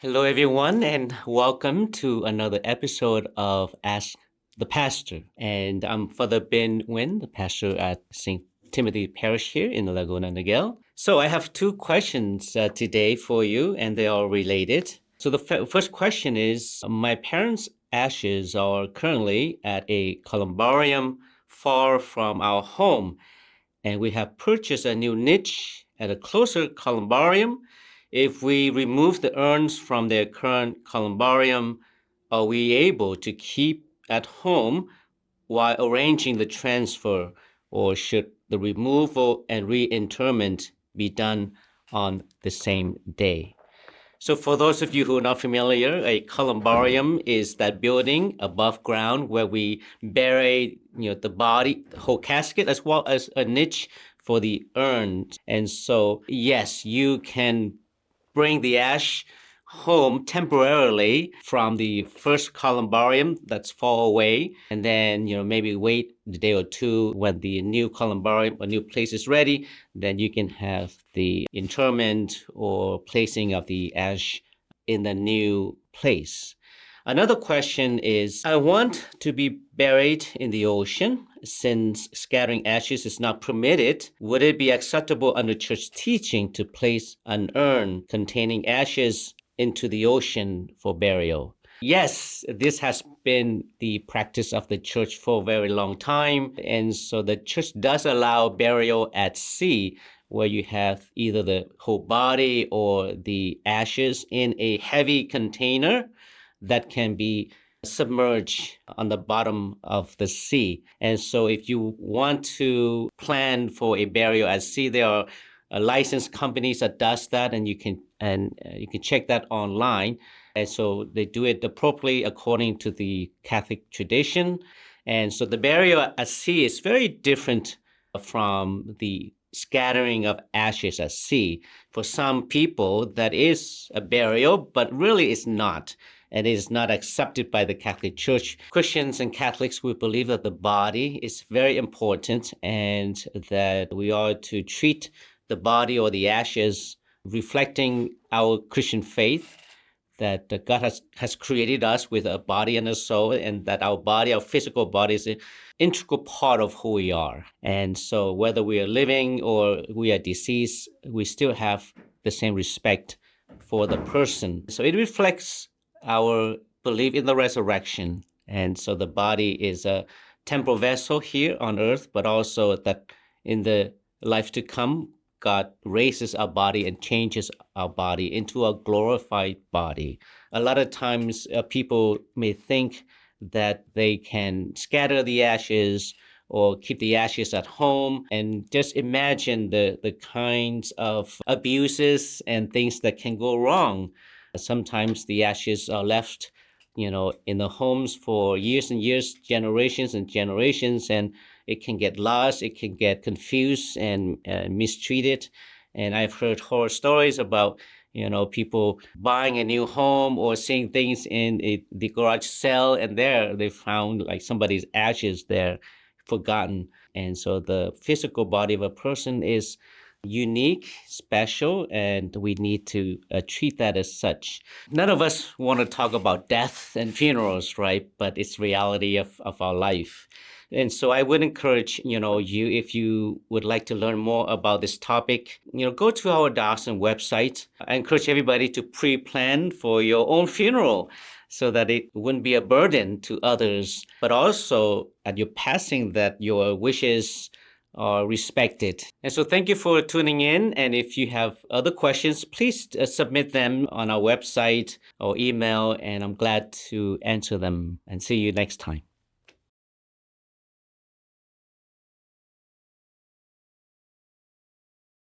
Hello, everyone, and welcome to another episode of Ask the Pastor. And I'm Father Binh, the pastor at St. Timothy Parish here in Laguna Niguel. So I have two questions today for you, and they are related. So the first question is, my parents' ashes are currently at a columbarium far from our home, and we have purchased a new niche at a closer columbarium. If we remove the urns from their current columbarium, are we able to keep at home while arranging the transfer, or should the removal and reinterment be done on the same day? So for those of you who are not familiar, a columbarium is that building above ground where we bury, the body, the whole casket, as well as a niche for the urn. And so, yes, you can bring the ash home temporarily from the first columbarium that's far away, and then maybe wait a day or two. When the new columbarium or new place is ready, then you can have the interment or placing of the ash in the new place. Another question is, I want to be buried in the ocean. Since scattering ashes is not permitted, would it be acceptable under church teaching to place an urn containing ashes into the ocean for burial? Yes, this has been the practice of the church for a very long time. And so the church does allow burial at sea, where you have either the whole body or the ashes in a heavy container that can be submerged on the bottom of the sea. And so if you want to plan for a burial at sea, there are licensed companies that does that, and you can check that online. And so they do it appropriately according to the Catholic tradition. And so the burial at sea is very different from the scattering of ashes at sea. For some people, that is a burial, but really it's not. And it is not accepted by the Catholic Church. Christians and Catholics, we believe that the body is very important, and that we are to treat the body or the ashes reflecting our Christian faith, that God has created us with a body and a soul, and that our body, our physical body, is an integral part of who we are. And so whether we are living or we are deceased, we still have the same respect for the person. So it reflects our belief in the resurrection. And so the body is a temporal vessel here on earth, but also that in the life to come, God raises our body and changes our body into a glorified body. A lot of times people may think that they can scatter the ashes or keep the ashes at home, and just imagine the kinds of abuses and things that can go wrong. Sometimes the ashes are left, in the homes for years and years, generations and generations, and it can get lost, it can get confused and mistreated. And I've heard horror stories about, people buying a new home or seeing things in the garage sale, and there they found like somebody's ashes there, forgotten. And so the physical body of a person is unique, special, and we need to treat that as such. None of us want to talk about death and funerals, right? But it's reality of our life. And so I would encourage, you, if you would like to learn more about this topic, go to our diocesan website. I encourage everybody to pre-plan for your own funeral so that it wouldn't be a burden to others, but also at your passing, that your wishes are respected. And so thank you for tuning in. And if you have other questions, please submit them on our website or email, and I'm glad to answer them. And see you next time.